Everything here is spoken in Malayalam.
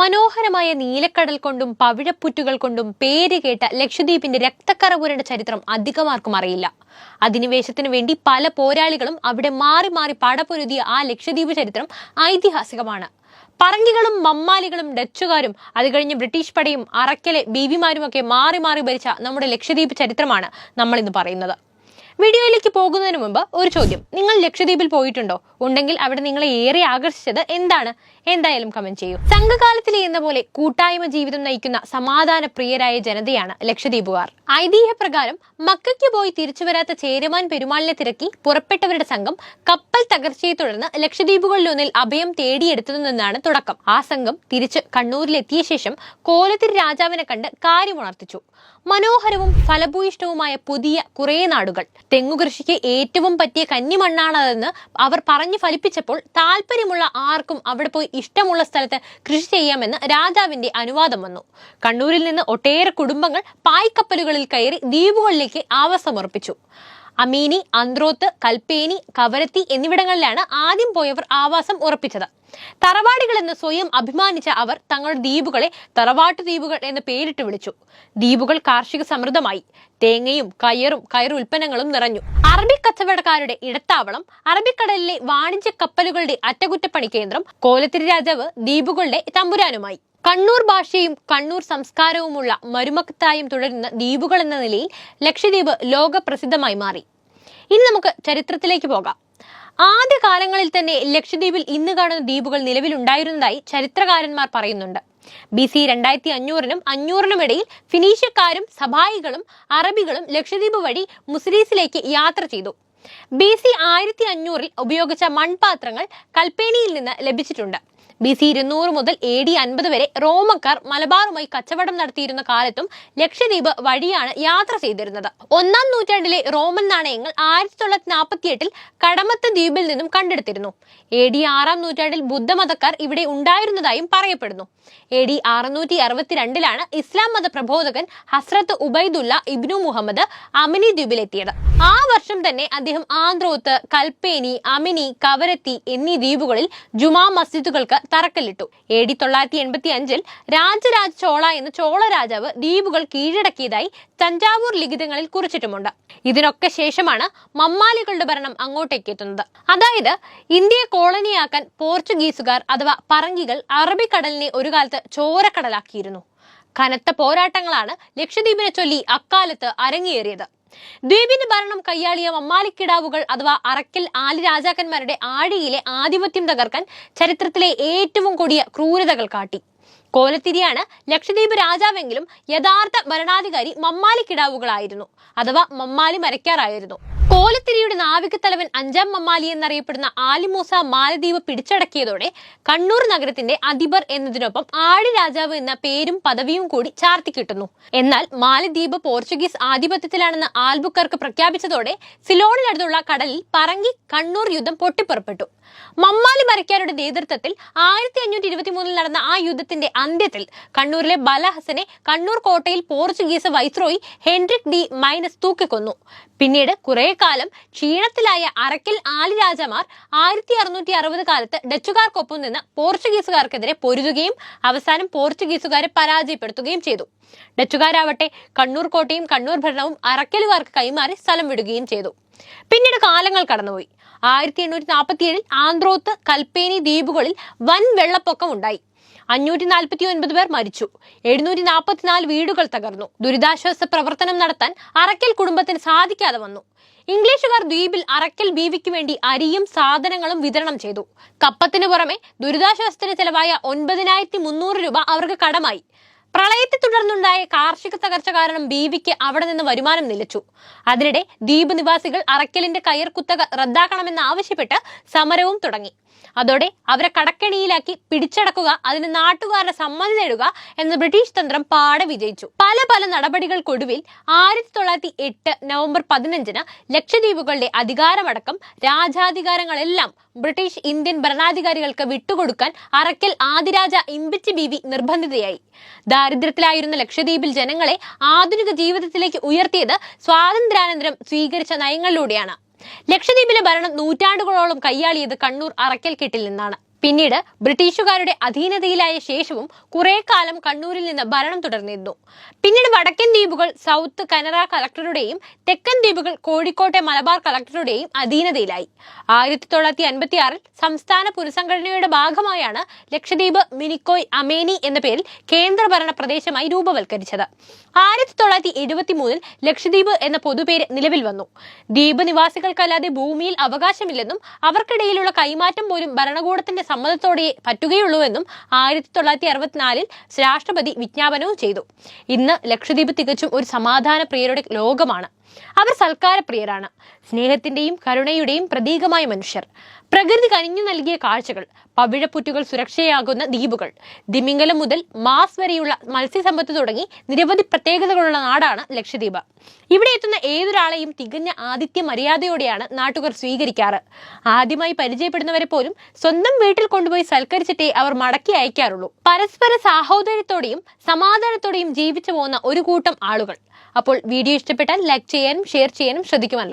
മനോഹരമായ നീലക്കടൽ കൊണ്ടും പവിഴപ്പുറ്റുകൾ കൊണ്ടും പേരുകേട്ട ലക്ഷദ്വീപിന്റെ രക്തക്കറ പുരണ്ട ചരിത്രം അധികമാർക്കും അറിയില്ല. അധിനിവേശത്തിനു വേണ്ടി പല പോരാളികളും അവിടെ മാറി മാറി പടപൊരുതിയ ആ ലക്ഷദ്വീപ് ചരിത്രം ഐതിഹാസികമാണ്. പറങ്കികളും മമ്മാലികളും ഡച്ചുകാരും അത് കഴിഞ്ഞ് ബ്രിട്ടീഷ് പടയും അറക്കലെ ബീവിമാരുമൊക്കെ മാറി മാറി ഭരിച്ച നമ്മുടെ ലക്ഷദ്വീപ് ചരിത്രമാണ് നമ്മൾ ഇന്ന് പറയുന്നത്. വീഡിയോയിലേക്ക് പോകുന്നതിന് മുമ്പ് ഒരു ചോദ്യം: നിങ്ങൾ ലക്ഷദ്വീപിൽ പോയിട്ടുണ്ടോ? ഉണ്ടെങ്കിൽ അവിടെ നിങ്ങളെ ഏറെ ആകർഷിച്ചത് എന്താണ്? എന്തായാലും കമന്റ് ചെയ്യൂ. സംഘകാലത്തിലെ എന്ന പോലെ കൂട്ടായ്മ ജീവിതം നയിക്കുന്ന സമാധാന പ്രിയരായ ജനതയാണ് ലക്ഷദ്വീപുകാർ. ഐതിഹ്യപ്രകാരം മക്കയ്ക്ക് പോയി തിരിച്ചു വരാത്ത ചേരമാൻ പെരുമാളിനെ തിരക്കി പുറപ്പെട്ടവരുടെ സംഘം കപ്പൽ തകർച്ചയെ തുടർന്ന് ലക്ഷദ്വീപുകളിലൊന്നിൽ അഭയം തേടിയെടുത്തു നിന്നാണ് തുടക്കം. ആ സംഘം തിരിച്ച് കണ്ണൂരിലെത്തിയ ശേഷം കോലത്തിരി രാജാവിനെ കണ്ട് കാര്യമുണർത്തിച്ചു. മനോഹരവും ഫലഭൂയിഷ്ടവുമായ പുതിയ കുറേ നാടുകൾ, തെങ്ങുകൃഷിക്ക് ഏറ്റവും പറ്റിയ കന്നിമണ്ണാണതെന്ന് അവർ പറഞ്ഞു ഫലിപ്പിച്ചപ്പോൾ താല്പര്യമുള്ള ആർക്കും അവിടെ പോയി ഇഷ്ടമുള്ള സ്ഥലത്ത് കൃഷി ചെയ്യാമെന്ന് രാജാവിന്റെ അനുവാദം വന്നു. കണ്ണൂരിൽ നിന്ന് ഒട്ടേറെ കുടുംബങ്ങൾ പായ്ക്കപ്പലുകളിൽ കയറി ദ്വീപുകളിലേക്ക് ആവാസമുറപ്പിച്ചു. അമീനി, അന്ത്രോത്ത്, കൽപ്പേനി, കവരത്തി എന്നിവിടങ്ങളിലാണ് ആദ്യം പോയവർ ആവാസം ഉറപ്പിച്ചത്. തറവാടികൾ എന്ന് സ്വയം അഭിമാനിച്ച അവർ തങ്ങളുടെ ദ്വീപുകളെ തറവാട്ടു ദ്വീപുകൾ എന്ന് പേരിട്ട് വിളിച്ചു. ദ്വീപുകൾ കാർഷിക സമൃദ്ധമായി. തേങ്ങയും കയർ ഉൽപ്പന്നങ്ങളും നിറഞ്ഞു. അറബി കച്ചവടക്കാരുടെ ഇടത്താവളം, അറബിക്കടലിലെ വാണിജ്യ കപ്പലുകളുടെ അറ്റകുറ്റപ്പണി കേന്ദ്രം, കോലത്തിരി രാജാവ് ദ്വീപുകളുടെ തമ്പുരാനുമായി. കണ്ണൂർ ഭാഷയും കണ്ണൂർ സംസ്കാരവുമുള്ള മരുമക്കത്തായും തുടരുന്ന ദ്വീപുകൾ എന്ന നിലയിൽ ലക്ഷദ്വീപ് ലോക പ്രസിദ്ധമായി മാറി. ഇനി നമുക്ക് ചരിത്രത്തിലേക്ക് പോകാം. ആദ്യ കാലങ്ങളിൽ തന്നെ ലക്ഷദ്വീപിൽ ഇന്ന് കാണുന്ന ദ്വീപുകൾ നിലവിലുണ്ടായിരുന്നതായി ചരിത്രകാരന്മാർ പറയുന്നുണ്ട്. BC 2500-നും 500-നും ഇടയിൽ ഫിനീഷ്യക്കാരും സഭായികളും അറബികളും ലക്ഷദ്വീപ് വഴി മുസിരീസിലേക്ക് യാത്ര ചെയ്തു. BC 1500-ൽ ഉപയോഗിച്ച മൺപാത്രങ്ങൾ കൽപ്പേനിയിൽ നിന്ന് ലഭിച്ചിട്ടുണ്ട്. BC 200 മുതൽ AD 50 വരെ റോമക്കാർ മലബാറുമായി കച്ചവടം നടത്തിയിരുന്ന കാലത്തും ലക്ഷദ്വീപ് വഴിയാണ് യാത്ര ചെയ്തിരുന്നത്. 1-ാം നൂറ്റാണ്ടിലെ റോമൻ നാണയങ്ങൾ 1948-ൽ കടമത്ത് ദ്വീപിൽ നിന്നും കണ്ടെടുത്തിരുന്നു. AD 6-ാം നൂറ്റാണ്ടിൽ ബുദ്ധമതക്കാർ ഇവിടെ ഉണ്ടായിരുന്നതായും പറയപ്പെടുന്നു. AD 662-ലാണ് ഇസ്ലാം മത പ്രബോധകൻ ഹസ്രത്ത് ഉബൈദുല്ല ഇബ്നു മുഹമ്മദ് അമിനി ദ്വീപിലെത്തിയത്. ആ വർഷം തന്നെ അദ്ദേഹം ആന്ത്രോത്ത്, കൽപ്പേനി, അമിനി, കവരത്തി എന്നീ ദ്വീപുകളിൽ ജുമാ മസ്ജിദുകൾക്ക് തറക്കല്ലിട്ടു. AD 985-ൽ രാജരാജ ചോള എന്ന ചോള രാജാവ് ദ്വീപുകൾ കീഴടക്കിയതായി തഞ്ചാവൂർ ലിഖിതങ്ങളിൽ കുറിച്ചിട്ടുമുണ്ട്. ഇതിനൊക്കെ ശേഷമാണ് മമ്മാലികളുടെ ഭരണം അങ്ങോട്ടേക്ക് എത്തുന്നത്. അതായത് ഇന്ത്യയെ കോളനിയാക്കാൻ പോർച്ചുഗീസുകാർ അഥവാ പറങ്കികൾ അറബിക്കടലിനെ ഒരു കാലത്ത് ചോരക്കടലാക്കിയിരുന്നു. കനത്ത പോരാട്ടങ്ങളാണ് ലക്ഷദ്വീപിനെ ചൊല്ലി അക്കാലത്ത് അരങ്ങേറിയത്. ദ്വീപിന്റെ ഭരണം കയ്യാളിയ മമ്മാലിക്കിടാവുകൾ അഥവാ അറക്കൽ ആലി രാജാക്കന്മാരുടെ ആഴിയിലെ ആധിപത്യം തകർക്കാൻ ചരിത്രത്തിലെ ഏറ്റവും കൊടിയ ക്രൂരതകൾ കാട്ടി. കോലത്തിരിയാണ് ലക്ഷദ്വീപ് രാജാവെങ്കിലും യഥാർത്ഥ ഭരണാധികാരി മമ്മാലിക്കിടാവുകളായിരുന്നു അഥവാ മമ്മാലി മരക്കാറായിരുന്നു. കോലത്തിരിയുടെ നാവികത്തലവൻ 5-ാം മമ്മാലി എന്നറിയപ്പെടുന്ന ആലിമൂസ മാലദ്വീപ് പിടിച്ചടക്കിയതോടെ കണ്ണൂർ നഗരത്തിന്റെ അധിപർ എന്നതിനൊപ്പം ആഴി രാജാവ് എന്ന പേരും പദവിയും കൂടി ചാർത്തി കിട്ടുന്നു. എന്നാൽ മാലദ്വീപ് പോർച്ചുഗീസ് ആധിപത്യത്തിലാണെന്ന് ആൽബുക്കർക്ക് പ്രഖ്യാപിച്ചതോടെ സിലോണിനടുത്തുള്ള കടലിൽ പറങ്കി കണ്ണൂർ യുദ്ധം പൊട്ടിപ്പുറപ്പെട്ടു. മമ്മാലി മരക്കാരുടെ നേതൃത്വത്തിൽ 1523-ൽ നടന്ന ആ യുദ്ധത്തിന്റെ അന്ത്യത്തിൽ കണ്ണൂരിലെ ബലഹസനെ കണ്ണൂർ കോട്ടയിൽ Portuguese viceroy Henrique de Menezes തൂക്കിക്കൊന്നു. പിന്നീട് കുറെ കാലം ക്ഷീണത്തിലായ അറക്കൽ ആലി രാജാമാർ 1660 കാലത്ത് ഡച്ചുകാർക്കൊപ്പം നിന്ന് പോർച്ചുഗീസുകാർക്കെതിരെ പൊരുതുകയും അവസാനം പോർച്ചുഗീസുകാരെ പരാജയപ്പെടുത്തുകയും ചെയ്തു. ഡച്ചുകാരാവട്ടെ കണ്ണൂർ കോട്ടയും കണ്ണൂർ ഭരണവും അറക്കലുകാർക്ക് കൈമാറി സ്ഥലം വിടുകയും ചെയ്തു. പിന്നീട് കാലങ്ങൾ കടന്നുപോയി. 1847-ൽ ആന്ത്രോത്ത്, കൽപ്പേനി ദ്വീപുകളിൽ വൻ വെള്ളപ്പൊക്കം ഉണ്ടായി. 549 പേർ മരിച്ചു. 744 വീടുകൾ തകർന്നു. ദുരിതാശ്വാസ പ്രവർത്തനം നടത്താൻ അറക്കൽ കുടുംബത്തിന് സാധിക്കാതെ വന്നു. ഇംഗ്ലീഷുകാർ ദ്വീപിൽ അറക്കൽ ബീവിക്ക് വേണ്ടി അരിയും സാധനങ്ങളും വിതരണം ചെയ്തു. കപ്പത്തിന് പുറമെ ദുരിതാശ്വാസത്തിന് ചെലവായ 9300 രൂപ അവർക്ക് കടമായി. പ്രളയത്തെ തുടർന്നുണ്ടായ കാർഷിക തകർച്ച കാരണം ബീവിക്ക് അവിടെ നിന്ന് വരുമാനം നിലച്ചു. അതിനിടെ ദ്വീപ് നിവാസികൾ അറക്കലിന്റെ കയർ കുത്തക റദ്ദാക്കണമെന്ന് ആവശ്യപ്പെട്ട് സമരവും തുടങ്ങി. അതോടെ അവരെ കടക്കെണിയിലാക്കി പിടിച്ചടക്കുക, അതിന് നാട്ടുകാരുടെ സമ്മതി നേടുക എന്ന ബ്രിട്ടീഷ് തന്ത്രം പാടെ വിജയിച്ചു. പല നടപടികൾക്കൊടുവിൽ 1908 നവംബർ 15-ന് ലക്ഷദ്വീപുകളുടെ അധികാരമടക്കം രാജാധികാരങ്ങളെല്ലാം ബ്രിട്ടീഷ് ഇന്ത്യൻ ഭരണാധികാരികൾക്ക് വിട്ടുകൊടുക്കാൻ അറക്കൽ ആദിരാജ ഇമ്പിച്ചി ബീവി നിർബന്ധിതയായി. ദാരിദ്ര്യത്തിലായിരുന്ന ലക്ഷദ്വീപിൽ ജനങ്ങളെ ആധുനിക ജീവിതത്തിലേക്ക് ഉയർത്തിയത് സ്വാതന്ത്ര്യാനന്തരം സ്വീകരിച്ച നയങ്ങളിലൂടെയാണ്. ലക്ഷദ്വീപിലെ ഭരണം നൂറ്റാണ്ടുകളോളം കയ്യാളിയത് കണ്ണൂർ അറക്കൽ കെട്ടിൽ നിന്നാണ്. പിന്നീട് ബ്രിട്ടീഷുകാരുടെ അധീനതയിലായ ശേഷവും കുറെ കാലം കണ്ണൂരിൽ നിന്ന് ഭരണം തുടർന്നിരുന്നു. പിന്നീട് വടക്കൻ ദ്വീപുകൾ സൗത്ത് കനറ കളക്ടറുടെയും തെക്കൻ ദ്വീപുകൾ കോഴിക്കോട്ടെ മലബാർ കളക്ടറുടെയും അധീനതയിലായി. 1956 സംസ്ഥാന പുനഃസംഘടനയുടെ ഭാഗമായാണ് ലക്ഷദ്വീപ് മിനിക്കോയ് അമേനി എന്ന പേരിൽ കേന്ദ്രഭരണ പ്രദേശമായി രൂപവൽക്കരിച്ചത്. 1973 ലക്ഷദ്വീപ് എന്ന പൊതുപേര് നിലവിൽ വന്നു. ദ്വീപ് നിവാസികൾക്കല്ലാതെ ഭൂമിയിൽ അവകാശമില്ലെന്നും അവർക്കിടയിലുള്ള കൈമാറ്റം പോലും ഭരണകൂടത്തിന്റെ സമ്മതത്തോടെ പറ്റുകയുള്ളൂവെന്നും 1964 രാഷ്ട്രപതി വിജ്ഞാപനവും ചെയ്തു. ഇന്ന് ലക്ഷദ്വീപ് തികച്ചും ഒരു സമാധാന പ്രിയരുടെ ലോകമാണ്. അവർ സൽക്കാരപ്രിയരാണ്. സ്നേഹത്തിന്റെയും കരുണയുടെയും പ്രതീകമായ മനുഷ്യർ. പ്രകൃതി കനിഞ്ഞു നൽകിയ കാഴ്ചകൾ, പവിഴപ്പുറ്റുകൾ സുരക്ഷയാകുന്ന ദ്വീപുകൾ, തിമിംഗലം മുതൽ മാസ് വരെയുള്ള മത്സ്യസമ്പത്ത് തുടങ്ങി നിരവധി പ്രത്യേകതകളുള്ള നാടാണ് ലക്ഷദ്വീപ്. ഇവിടെ എത്തുന്ന ഏതൊരാളെയും തികഞ്ഞ ആതിഥ്യ മര്യാദയോടെയാണ് നാട്ടുകാർ സ്വീകരിക്കാറ്. ആദ്യമായി പരിചയപ്പെടുന്നവരെ പോലും സ്വന്തം വീട്ടിൽ കൊണ്ടുപോയി സൽക്കരിച്ചിട്ടേ അവർ മടക്കി അയക്കാറുള്ളൂ. പരസ്പര സാഹോദര്യത്തോടെയും സമാധാനത്തോടെയും ജീവിച്ചു പോകുന്ന ഒരു കൂട്ടം ആളുകൾ. അപ്പോൾ വീഡിയോ ഇഷ്ടപ്പെട്ടാൽ ലൈക്ക് ചെയ്യാനും ഷെയർ ചെയ്യാനും ശ്രദ്ധിക്കുമല്ലോ.